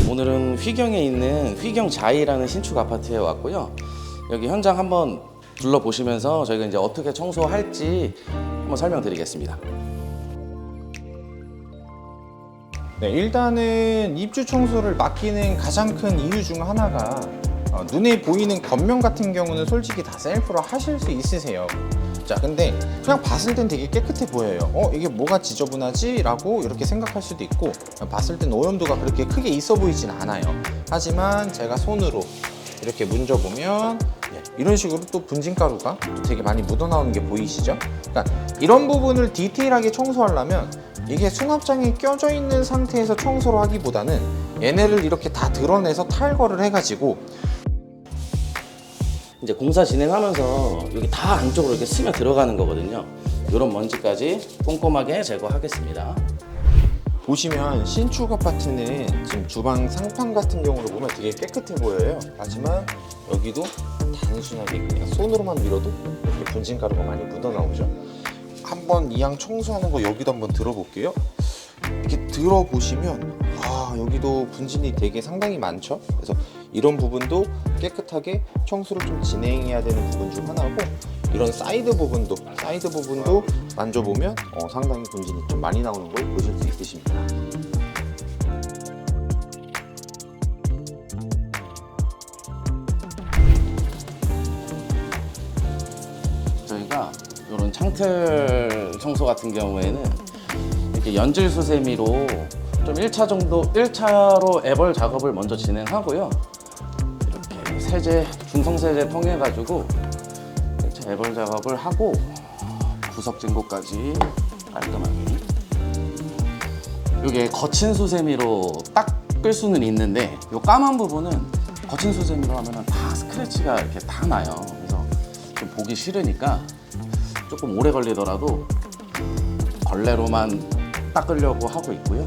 오늘은 휘경에 있는 휘경자이라는 신축 아파트에 왔고요. 여기 현장 한번 둘러보시면서 저희가 이제 어떻게 청소할지 한번 설명드리겠습니다. 네, 일단은 입주 청소를 맡기는 가장 큰 이유 중 하나가 눈에 보이는 겉면 같은 경우는 솔직히 다 셀프로 하실 수 있으세요. 자, 근데 그냥 봤을 땐 되게 깨끗해 보여요. 이게 뭐가 지저분하지? 라고 이렇게 생각할 수도 있고, 봤을 땐 오염도가 그렇게 크게 있어 보이진 않아요. 하지만 제가 손으로 이렇게 문져보면 이런 식으로 또 분진가루가 또 되게 많이 묻어나오는 게 보이시죠? 그러니까 이런 부분을 디테일하게 청소하려면 이게 수납장에 껴져 있는 상태에서 청소를 하기보다는 얘네를 이렇게 다 드러내서 탈거를 해가지고 이제 공사 진행하면서 여기 다 안쪽으로 이렇게 스며 들어가는 거거든요. 이런 먼지까지 꼼꼼하게 제거하겠습니다. 보시면 신축 아파트는 지금 주방 상판 같은 경우로 보면 되게 깨끗해 보여요. 하지만 여기도 단순하게 그냥 손으로만 밀어도 이렇게 분진가루가 많이 묻어나오죠. 한번 이왕 청소하는 거 여기도 한번 들어볼게요. 이렇게 들어보시면 여기도 분진이 되게 상당히 많죠. 그래서 이런 부분도 깨끗하게 청소를 좀 진행해야 되는 부분 중 하나고, 이런 사이드 부분도 만져보면 상당히 분진이 좀 많이 나오는 걸 보실 수 있으십니다. 저희가 이런 창틀 청소 같은 경우에는 이렇게 연질 수세미로 좀 1차로 애벌 작업을 먼저 진행하고요. 이렇게 세제, 중성세제 통해 가지고 1차 애벌 작업을 하고 구석진 곳까지 깔끔하게. 이게 거친 수세미로 닦을 수는 있는데 이 까만 부분은 거친 수세미로 하면 다 스크래치가 이렇게 다 나요. 그래서 좀 보기 싫으니까 조금 오래 걸리더라도 걸레로만 닦으려고 하고 있고요.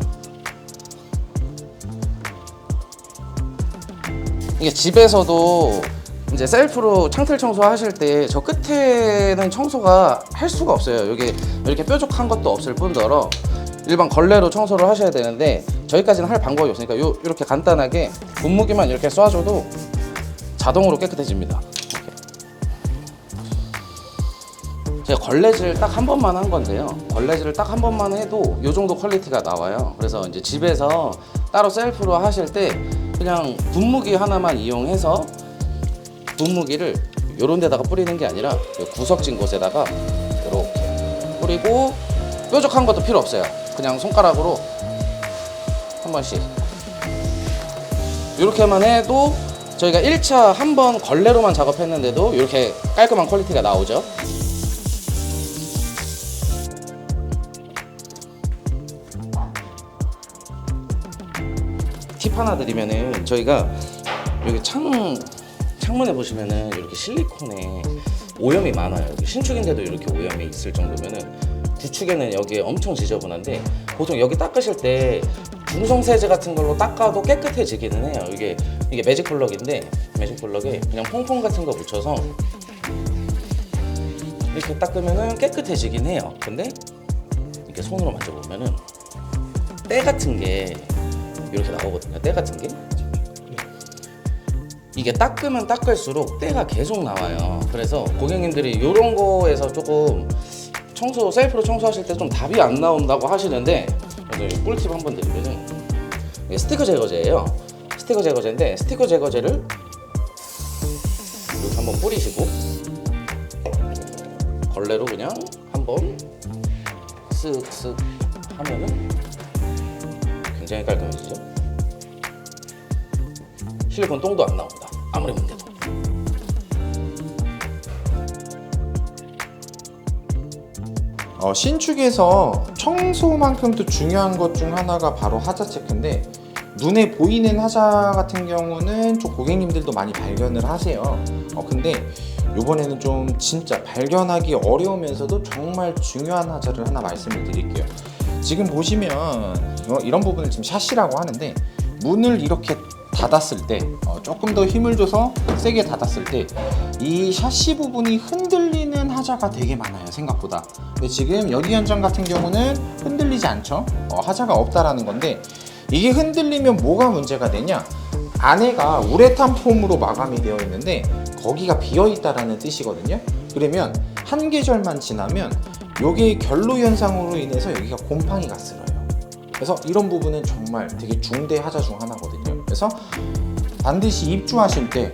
이게 집에서도 이제 셀프로 창틀 청소하실 때 저 끝에는 청소가 할 수가 없어요. 여기 이렇게 뾰족한 것도 없을 뿐더러 일반 걸레로 청소를 하셔야 되는데 저희까지는 할 방법이 없으니까 이렇게 간단하게 분무기만 이렇게 쏴줘도 자동으로 깨끗해집니다. 이렇게. 제가 걸레질 딱 한 번만 한 건데요. 걸레질을 딱 한 번만 해도 이 정도 퀄리티가 나와요. 그래서 이제 집에서 따로 셀프로 하실 때 그냥 분무기 하나만 이용해서 분무기를 이런 데다가 뿌리는 게 아니라 구석진 곳에다가 이렇게 뿌리고, 뾰족한 것도 필요 없어요. 그냥 손가락으로 한 번씩 이렇게만 해도 저희가 1차 한 번 걸레로만 작업했는데도 이렇게 깔끔한 퀄리티가 나오죠. 팁 하나 드리면은, 저희가 여기 창문에 보시면은 이렇게 실리콘에 오염이 많아요. 신축인데도 이렇게 오염이 있을 정도면은 구축에는 여기에 엄청 지저분한데, 보통 여기 닦으실 때 중성세제 같은 걸로 닦아도 깨끗해지기는 해요. 이게 매직 블럭인데, 매직 블럭에 그냥 퐁퐁 같은 거 묻혀서 이렇게 닦으면은 깨끗해지긴 해요. 근데 이렇게 손으로 만져보면은 때 같은 게 이렇게 나오거든요. 때 같은 게 이게 닦으면 닦을수록 때가 계속 나와요. 그래서 고객님들이 이런 거에서 조금 셀프로 청소하실 때 좀 답이 안 나온다고 하시는데, 그래서 꿀팁 한번 드리면은, 이게 스티커 제거제예요. 스티커 제거제인데, 스티커 제거제를 이렇게 한번 뿌리시고 걸레로 그냥 한번 쓱쓱 하면은 굉장히 깔끔해지죠. 실리콘 똥도 안 나옵니다. 아무리 문대도. 신축에서 청소만큼 또 중요한 것 중 하나가 바로 하자 체크인데, 눈에 보이는 하자 같은 경우는 좀 고객님들도 많이 발견을 하세요. 근데 이번에는 좀 진짜 발견하기 어려우면서도 정말 중요한 하자를 하나 말씀을 드릴게요. 지금 보시면 이런 부분을 지금 샷이라고 하는데, 문을 이렇게 닫았을 때 조금 더 힘을 줘서 세게 닫았을 때 이 샤시 부분이 흔들리는 하자가 되게 많아요, 생각보다. 근데 지금 여기 현장 같은 경우는 흔들리지 않죠. 하자가 없다라는 건데, 이게 흔들리면 뭐가 문제가 되냐? 안에가 우레탄 폼으로 마감이 되어 있는데 거기가 비어 있다라는 뜻이거든요. 그러면 한 계절만 지나면 요게 결로 현상으로 인해서 여기가 곰팡이가 쓸어요. 그래서 이런 부분은 정말 되게 중대 하자 중 하나거든요. 그래서 반드시 입주하실 때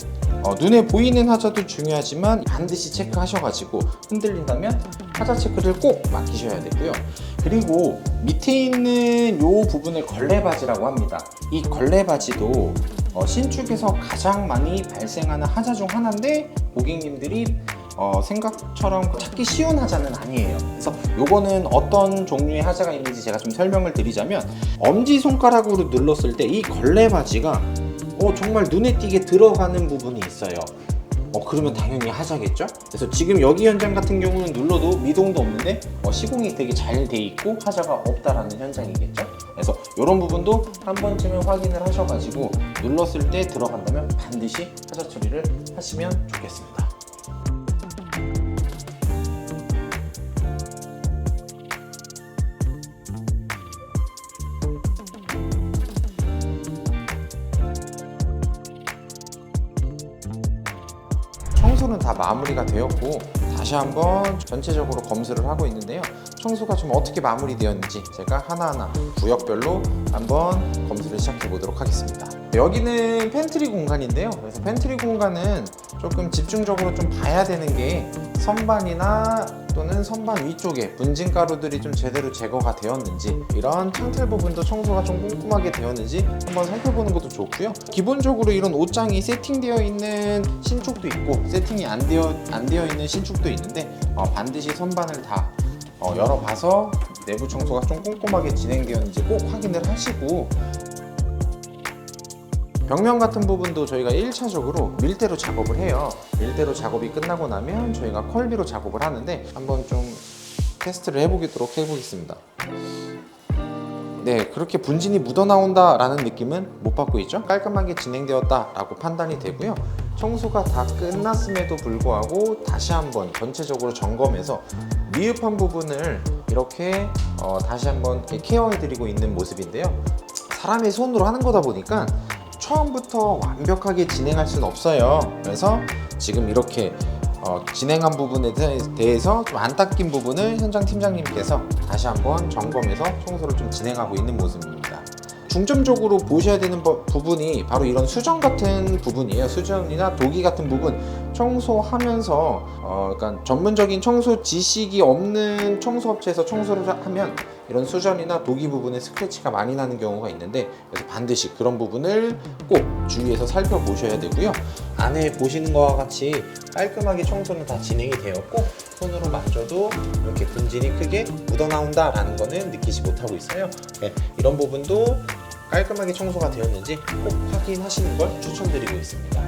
눈에 보이는 하자도 중요하지만 반드시 체크하셔가지고 흔들린다면 하자 체크를 꼭 맡기셔야 되고요. 그리고 밑에 있는 요 부분을 걸레바지라고 합니다. 이 걸레바지도 신축에서 가장 많이 발생하는 하자 중 하나인데 고객님들이 생각처럼 찾기 쉬운 하자는 아니에요. 그래서 요거는 어떤 종류의 하자가 있는지 제가 좀 설명을 드리자면, 엄지손가락으로 눌렀을 때 이 걸레바지가 정말 눈에 띄게 들어가는 부분이 있어요. 그러면 당연히 하자겠죠? 그래서 지금 여기 현장 같은 경우는 눌러도 미동도 없는데 시공이 되게 잘 돼 있고 하자가 없다라는 현장이겠죠? 그래서 이런 부분도 한 번쯤은 확인을 하셔가지고 눌렀을 때 들어간다면 반드시 하자 처리를 하시면 좋겠습니다. 청소는 다 마무리가 되었고 다시 한번 전체적으로 검수를 하고 있는데요. 청소가 좀 어떻게 마무리되었는지 제가 하나하나 구역별로 한번 검수를 시작해 보도록 하겠습니다. 여기는 팬트리 공간인데요. 그래서 팬트리 공간은 조금 집중적으로 좀 봐야 되는 게 선반이나 또는 선반 위쪽에 분진 가루들이 좀 제대로 제거가 되었는지, 이런 창틀 부분도 청소가 좀 꼼꼼하게 되었는지 한번 살펴보는 것도 좋고요. 기본적으로 이런 옷장이 세팅되어 있는 신축도 있고 세팅이 안 되어 있는 신축도 있는데 반드시 선반을 다 열어봐서 내부 청소가 좀 꼼꼼하게 진행되었는지 꼭 확인을 하시고, 벽면 같은 부분도 저희가 1차적으로 밀대로 작업을 해요. 밀대로 작업이 끝나고 나면 저희가 컬비로 작업을 하는데 한번 좀 테스트를 해보도록 해보겠습니다. 네, 그렇게 분진이 묻어나온다 라는 느낌은 못 받고 있죠. 깔끔하게 진행되었다 라고 판단이 되고요. 청소가 다 끝났음에도 불구하고 다시 한번 전체적으로 점검해서 미흡한 부분을 이렇게 다시 한번 케어해드리고 있는 모습인데요. 사람의 손으로 하는 거다 보니까 처음부터 완벽하게 진행할 수는 없어요. 그래서 지금 이렇게 진행한 부분에 대해서 좀 안 닦인 부분을 현장 팀장님께서 다시 한번 점검해서 청소를 좀 진행하고 있는 모습입니다. 중점적으로 보셔야 되는 부분이 바로 이런 수전 같은 부분이에요. 수전이나 도기 같은 부분 청소하면서 그러니까 전문적인 청소 지식이 없는 청소업체에서 청소를 하면 이런 수전이나 도기 부분에 스크래치가 많이 나는 경우가 있는데, 그래서 반드시 그런 부분을 꼭 주의해서 살펴보셔야 되고요. 안에 보시는 것과 같이 깔끔하게 청소는 다 진행이 되었고 손으로 만져도 이렇게 분진이 크게 묻어나온다 라는 거는 느끼지 못하고 있어요. 네, 이런 부분도 깔끔하게 청소가 되었는지 꼭 확인하시는 걸 추천드리고 있습니다.